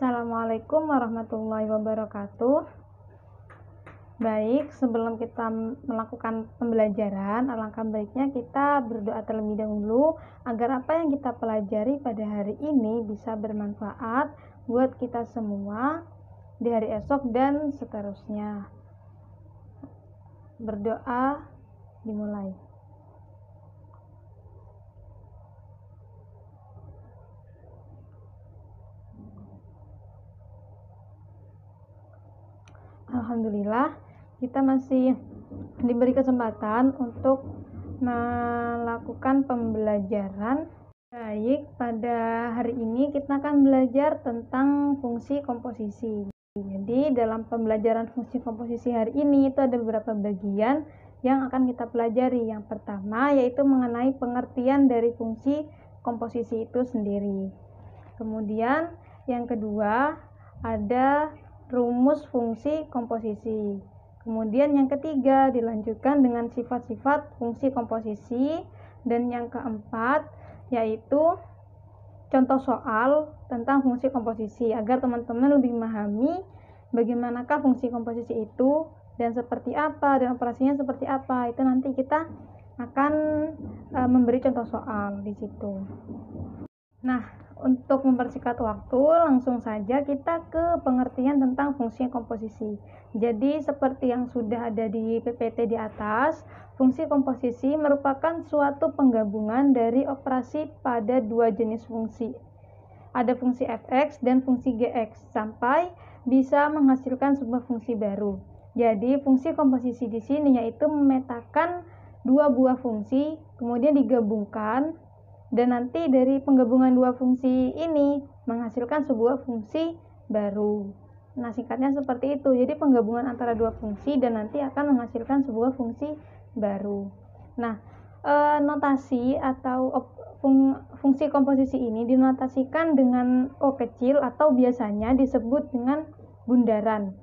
Assalamualaikum warahmatullahi wabarakatuh. Baik, sebelum kita melakukan pembelajaran, alangkah baiknya kita berdoa terlebih dahulu agar apa yang kita pelajari pada hari ini bisa bermanfaat buat kita semua di hari esok dan seterusnya. Berdoa dimulai. Alhamdulillah, kita masih diberi kesempatan untuk melakukan pembelajaran. Baik, pada hari ini kita akan belajar tentang fungsi komposisi. Jadi dalam pembelajaran fungsi komposisi hari ini itu ada beberapa bagian yang akan kita pelajari. Yang pertama yaitu mengenai pengertian dari fungsi komposisi itu sendiri. Kemudian yang kedua ada rumus fungsi komposisi. Kemudian yang ketiga dilanjutkan dengan sifat-sifat fungsi komposisi, dan yang keempat yaitu contoh soal tentang fungsi komposisi agar teman-teman lebih memahami bagaimanakah fungsi komposisi itu dan seperti apa dan operasinya seperti apa. Itu nanti kita akan memberi contoh soal di situ. Nah, untuk mempersingkat waktu, langsung saja kita ke pengertian tentang fungsi komposisi. Jadi, seperti yang sudah ada di PPT di atas, fungsi komposisi merupakan suatu penggabungan dari operasi pada dua jenis fungsi. Ada fungsi fx dan fungsi gx, sampai bisa menghasilkan sebuah fungsi baru. Jadi, fungsi komposisi di sini yaitu memetakan dua buah fungsi, kemudian digabungkan, dan nanti dari penggabungan dua fungsi ini menghasilkan sebuah fungsi baru. Nah, singkatnya seperti itu. Jadi penggabungan antara dua fungsi dan nanti akan menghasilkan sebuah fungsi baru. Nah, notasi atau fungsi komposisi ini dinotasikan dengan O kecil atau biasanya disebut dengan bundaran.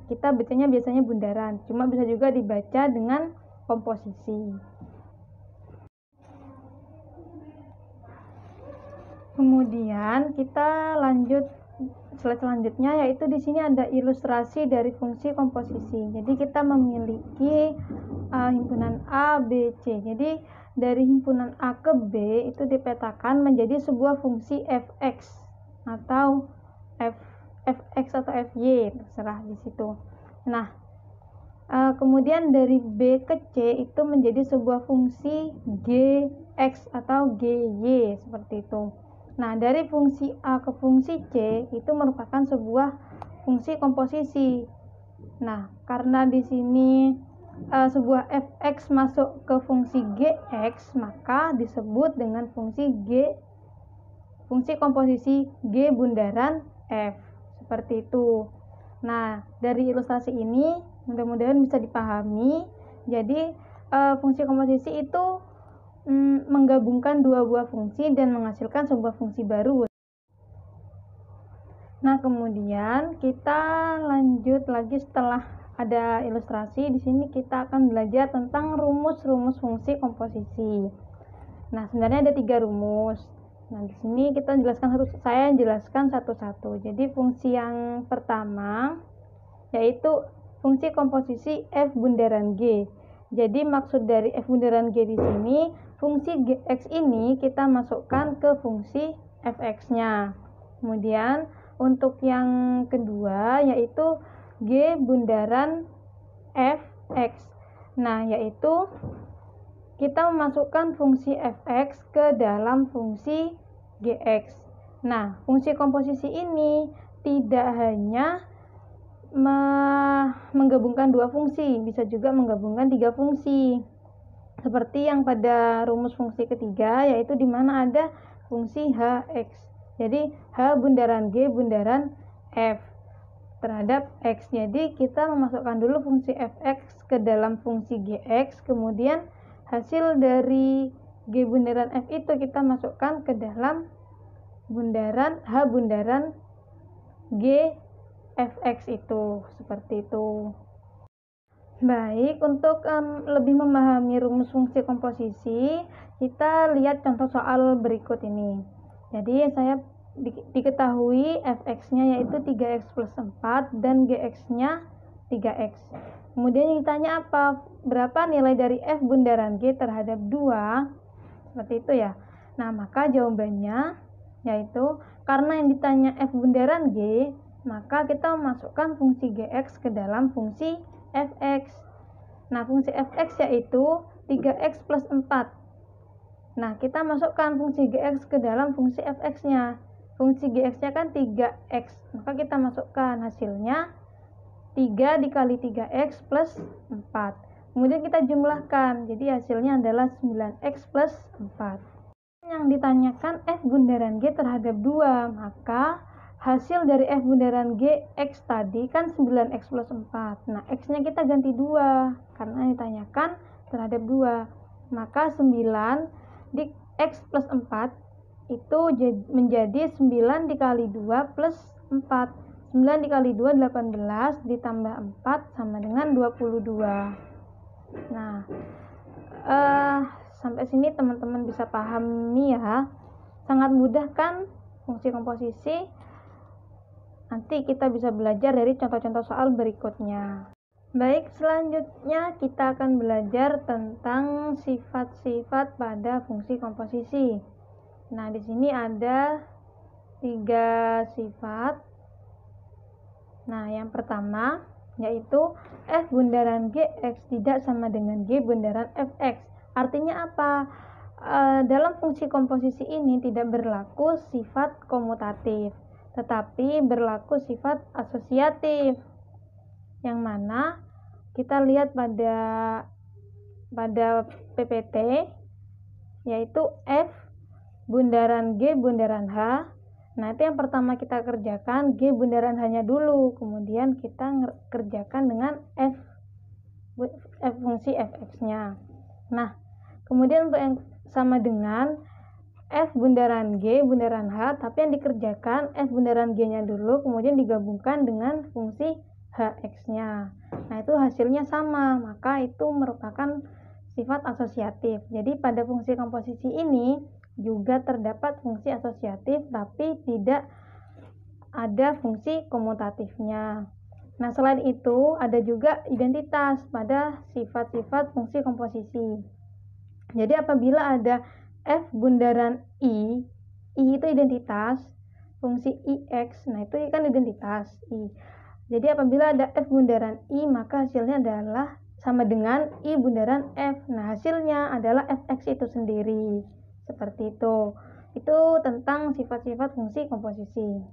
Kita bacanya biasanya bundaran, cuma bisa juga dibaca dengan komposisi. Kemudian kita lanjut slide selanjutnya, yaitu di sini ada ilustrasi dari fungsi komposisi. Jadi kita memiliki himpunan A, B, C. Jadi dari himpunan A ke B itu dipetakan menjadi sebuah fungsi fx atau fx atau fy, terserah di situ. Nah, kemudian dari B ke C itu menjadi sebuah fungsi gx atau gy, seperti itu. Nah, dari fungsi A ke fungsi C itu merupakan sebuah fungsi komposisi. Nah, karena di sini sebuah fx masuk ke fungsi gx, maka disebut dengan fungsi komposisi G bundaran F. Seperti itu. Nah, dari ilustrasi ini mudah-mudahan bisa dipahami. Jadi, fungsi komposisi itu menggabungkan dua buah fungsi dan menghasilkan sebuah fungsi baru. Nah, kemudian kita lanjut lagi setelah ada ilustrasi. Di sini kita akan belajar tentang rumus-rumus fungsi komposisi. Nah, sebenarnya ada 3 rumus. Nah, di sini saya jelaskan satu-satu. Jadi, fungsi yang pertama yaitu fungsi komposisi F bundaran G. Jadi, maksud dari F bundaran G di sini, fungsi gx ini kita masukkan ke fungsi fx-nya. Kemudian, untuk yang kedua yaitu G bundaran fx. Nah, yaitu kita memasukkan fungsi fx ke dalam fungsi gx. Nah, fungsi komposisi ini tidak hanya menggabungkan dua fungsi, bisa juga menggabungkan 3 fungsi. Seperti yang pada rumus fungsi ketiga, yaitu di mana ada fungsi hx. Jadi, h bundaran g bundaran f terhadap x. Jadi, kita memasukkan dulu fungsi fx ke dalam fungsi gx, kemudian hasil dari G bundaran F itu kita masukkan ke dalam bundaran H bundaran G fx itu, seperti itu. Baik, untuk lebih memahami rumus fungsi komposisi, kita lihat contoh soal berikut ini. Jadi saya diketahui fx-nya yaitu 3x plus 4 dan gx-nya 3x. Kemudian yang ditanya apa? Berapa nilai dari f bundaran g terhadap 2? Seperti itu ya. Nah, maka jawabannya yaitu karena yang ditanya f bundaran g, maka kita memasukkan fungsi gx ke dalam fungsi fx. Nah, fungsi fx yaitu 3x plus 4. Nah, kita masukkan fungsi gx ke dalam fungsi fx-nya. Fungsi gx-nya kan 3x, maka kita masukkan hasilnya 3 dikali 3x plus 4. Kemudian kita jumlahkan, jadi hasilnya adalah 9x plus 4. Yang ditanyakan f bundaran g terhadap 2, maka hasil dari f bundaran g x tadi kan 9x plus 4. Nah, x-nya kita ganti 2, karena ditanyakan terhadap 2. Maka 9 di x plus 4 itu menjadi 9 dikali 2 plus 4. 9 dikali 2 18 ditambah 4 sama dengan 22. Nah, sampai sini teman-teman bisa pahami ya. Sangat mudah kan fungsi komposisi? Nanti kita bisa belajar dari contoh-contoh soal berikutnya. Baik, selanjutnya kita akan belajar tentang sifat-sifat pada fungsi komposisi. Nah, di sini ada 3 sifat. Nah, yang pertama yaitu f bundaran gx tidak sama dengan g bundaran fx. Artinya apa? Dalam fungsi komposisi ini tidak berlaku sifat komutatif, tetapi berlaku sifat asosiatif. Yang mana kita lihat pada PPT yaitu f bundaran g bundaran h. Nah, itu yang pertama kita kerjakan g bundaran h-nya dulu, kemudian kita kerjakan dengan f fungsi fx-nya. Nah, kemudian untuk yang sama dengan f bundaran g bundaran h, tapi yang dikerjakan f bundaran g-nya dulu, kemudian digabungkan dengan fungsi hx-nya. Nah, itu hasilnya sama, maka itu merupakan sifat asosiatif. Jadi pada fungsi komposisi ini juga terdapat fungsi asosiatif, tapi tidak ada fungsi komutatifnya. Nah, selain itu ada juga identitas pada sifat-sifat fungsi komposisi. Jadi apabila ada f bundaran i itu identitas, fungsi ix, nah itu kan identitas i. Jadi apabila ada f bundaran i, maka hasilnya adalah sama dengan i bundaran f. Nah, hasilnya adalah fx itu sendiri. Seperti itu. Itu tentang sifat-sifat fungsi komposisi.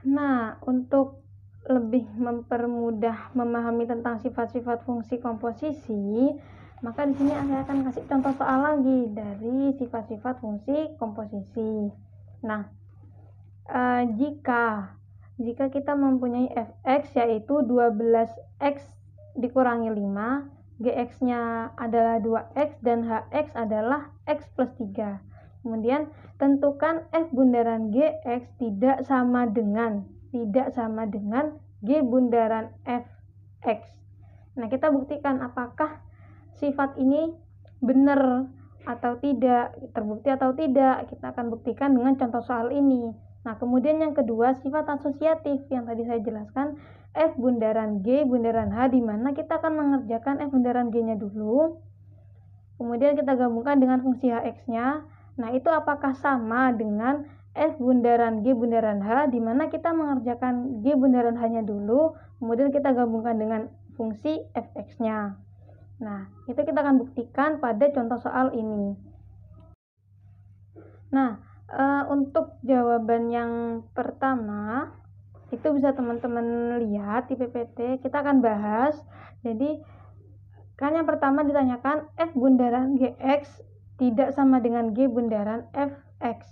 Nah, untuk lebih mempermudah memahami tentang sifat-sifat fungsi komposisi, maka di sini saya akan kasih contoh soal lagi dari sifat-sifat fungsi komposisi. Nah, jika kita mempunyai fx yaitu 12x dikurangi 5, gx-nya adalah 2x dan hx adalah x plus 3. Kemudian tentukan f bundaran gx tidak sama dengan g bundaran fx. Nah, kita buktikan apakah sifat ini benar atau tidak, terbukti atau tidak. Kita akan buktikan dengan contoh soal ini. Nah, kemudian yang kedua, sifat asosiatif yang tadi saya jelaskan, f bundaran g bundaran h, di mana kita akan mengerjakan f bundaran g-nya dulu, kemudian kita gabungkan dengan fungsi hx-nya. Nah, itu apakah sama dengan f bundaran g bundaran h, di mana kita mengerjakan g bundaran h-nya dulu, kemudian kita gabungkan dengan fungsi fx-nya. Nah, itu kita akan buktikan pada contoh soal ini. Nah, untuk jawaban yang pertama itu bisa teman-teman lihat di PPT, kita akan bahas. Jadi kan yang pertama ditanyakan f bundaran gx tidak sama dengan g bundaran fx.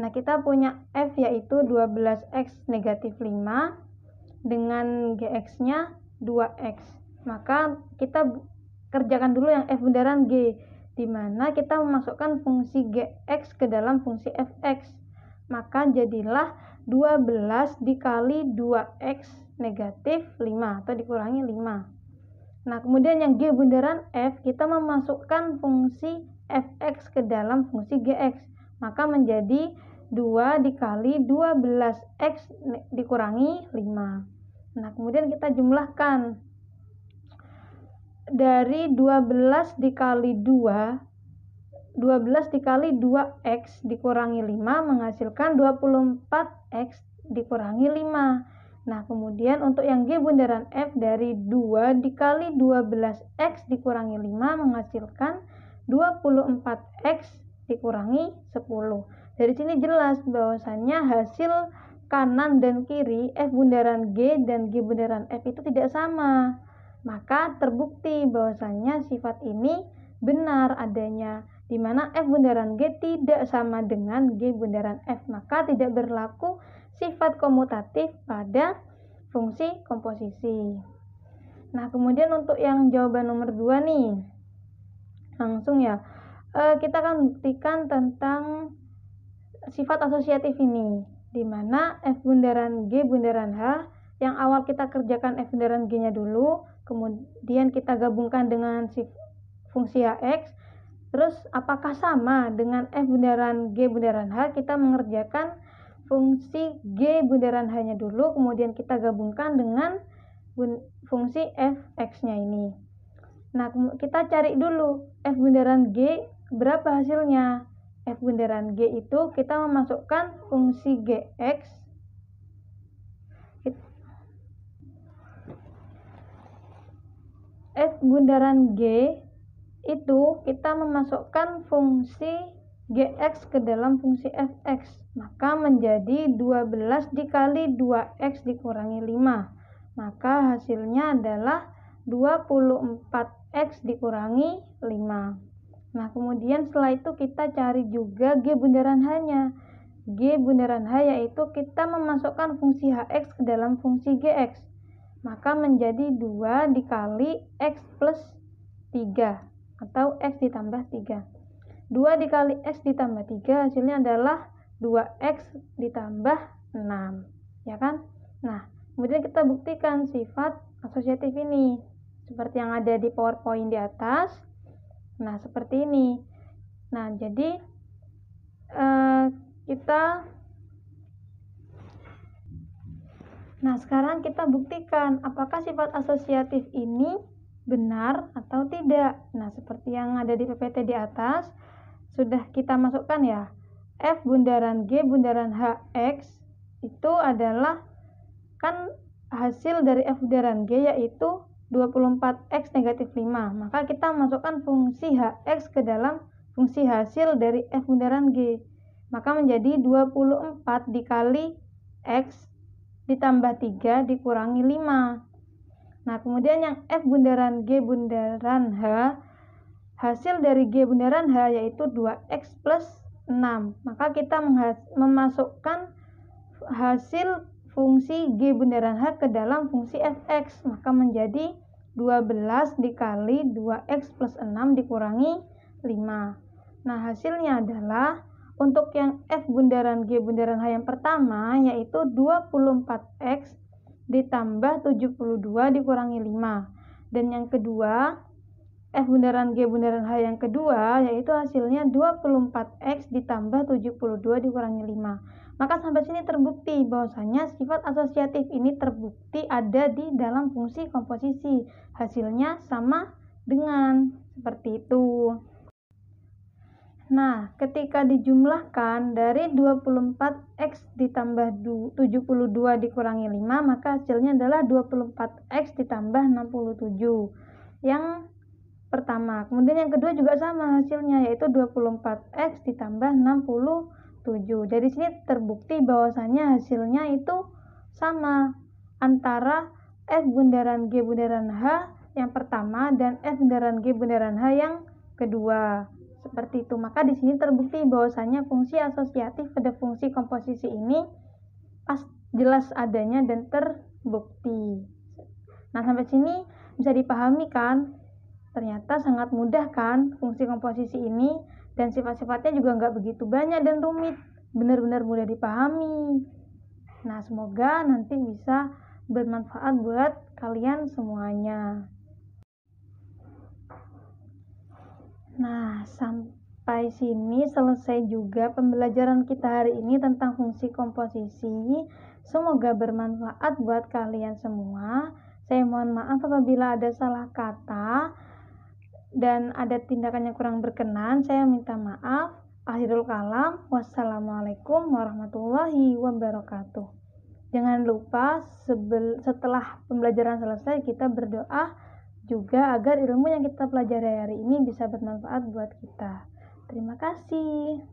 Nah, kita punya f yaitu 12x negatif 5 dengan gx-nya 2x. Maka kita kerjakan dulu yang f bundaran g, di mana kita memasukkan fungsi gx ke dalam fungsi fx. Maka jadilah 12 dikali 2x negatif 5 atau dikurangi 5. Nah, kemudian yang g bundaran f, kita memasukkan fungsi fx ke dalam fungsi gx. Maka menjadi 2 dikali 12X dikurangi 5. Nah, kemudian kita jumlahkan. Dari 12 dikali 2X dikurangi 5 menghasilkan 24X dikurangi 5. Nah, kemudian untuk yang G bundaran F dari 2 dikali 12X dikurangi 5 menghasilkan 24X dikurangi 10. Dari sini jelas bahwasannya hasil kanan dan kiri F bundaran G dan G bundaran F itu tidak sama. Maka terbukti bahwasannya sifat ini benar adanya, di mana F bundaran G tidak sama dengan G bundaran F. Maka tidak berlaku sifat komutatif pada fungsi komposisi. Nah, kemudian untuk yang jawaban nomor 2 nih, langsung ya, kita akan buktikan tentang sifat asosiatif ini, di mana F bundaran G bundaran H, yang awal kita kerjakan F bundaran G-nya dulu, kemudian kita gabungkan dengan fungsi Hx, terus apakah sama dengan F bundaran G bundaran H, kita mengerjakan fungsi G bundaran H-nya dulu, kemudian kita gabungkan dengan fungsi Fx-nya ini. Nah, kita cari dulu F bundaran G berapa hasilnya. F bundaran G itu kita memasukkan fungsi Gx, F bundaran G itu kita memasukkan fungsi Gx ke dalam fungsi Fx, maka menjadi 12 dikali 2x dikurangi 5, maka hasilnya adalah 24x dikurangi 5. Nah, kemudian setelah itu kita cari juga G bundaran H-nya. G bundaran H yaitu kita memasukkan fungsi Hx ke dalam fungsi Gx, maka menjadi 2 dikali X plus 3 atau X ditambah 3. 2 dikali X ditambah 3 hasilnya adalah 2X ditambah 6, ya kan? Nah, kemudian kita buktikan sifat asosiatif ini seperti yang ada di PowerPoint di atas. Nah, seperti ini. Nah, jadi sekarang kita buktikan apakah sifat asosiatif ini benar atau tidak. Nah, seperti yang ada di PPT di atas, sudah kita masukkan ya. F bundaran G bundaran Hx itu adalah kan hasil dari F bundaran G yaitu 24x negatif 5. Maka kita masukkan fungsi Hx ke dalam fungsi hasil dari F bundaran G. Maka menjadi 24 dikali X ditambah 3 dikurangi 5. Nah, kemudian yang F bundaran G bundaran H, hasil dari G bundaran H yaitu 2x plus 6. Maka kita memasukkan hasil fungsi G bundaran H ke dalam fungsi Fx, maka menjadi 12 dikali 2x plus 6 dikurangi 5. Nah, hasilnya adalah untuk yang F bundaran G bundaran H yang pertama yaitu 24x ditambah 72 dikurangi 5. Dan yang kedua, F bundaran G bundaran H yang kedua yaitu hasilnya 24x ditambah 72 dikurangi 5. Maka sampai sini terbukti bahwasanya sifat asosiatif ini terbukti ada di dalam fungsi komposisi. Hasilnya sama dengan seperti itu. Nah, ketika dijumlahkan dari 24x ditambah 72 dikurangi 5, maka hasilnya adalah 24x ditambah 67. Yang pertama. Kemudian yang kedua juga sama hasilnya, yaitu 24x ditambah 67. Dari sini terbukti bahwasannya hasilnya itu sama antara F bundaran G bundaran H yang pertama dan F bundaran G bundaran H yang kedua. Seperti itu. Maka di sini terbukti bahwasannya fungsi asosiatif pada fungsi komposisi ini jelas adanya dan terbukti. Nah, sampai sini bisa dipahami kan? Ternyata sangat mudah kan fungsi komposisi ini, dan sifat-sifatnya juga nggak begitu banyak dan rumit, benar-benar mudah dipahami. Nah, semoga nanti bisa bermanfaat buat kalian semuanya. Nah, Sampai sini selesai juga pembelajaran kita hari ini tentang fungsi komposisi. Semoga bermanfaat buat kalian semua. Saya mohon maaf apabila ada salah kata dan ada tindakan yang kurang berkenan. Saya minta maaf. Akhirul kalam. Wassalamualaikum warahmatullahi wabarakatuh. Jangan lupa setelah pembelajaran selesai kita berdoa juga agar ilmu yang kita pelajari hari ini bisa bermanfaat buat kita. Terima kasih.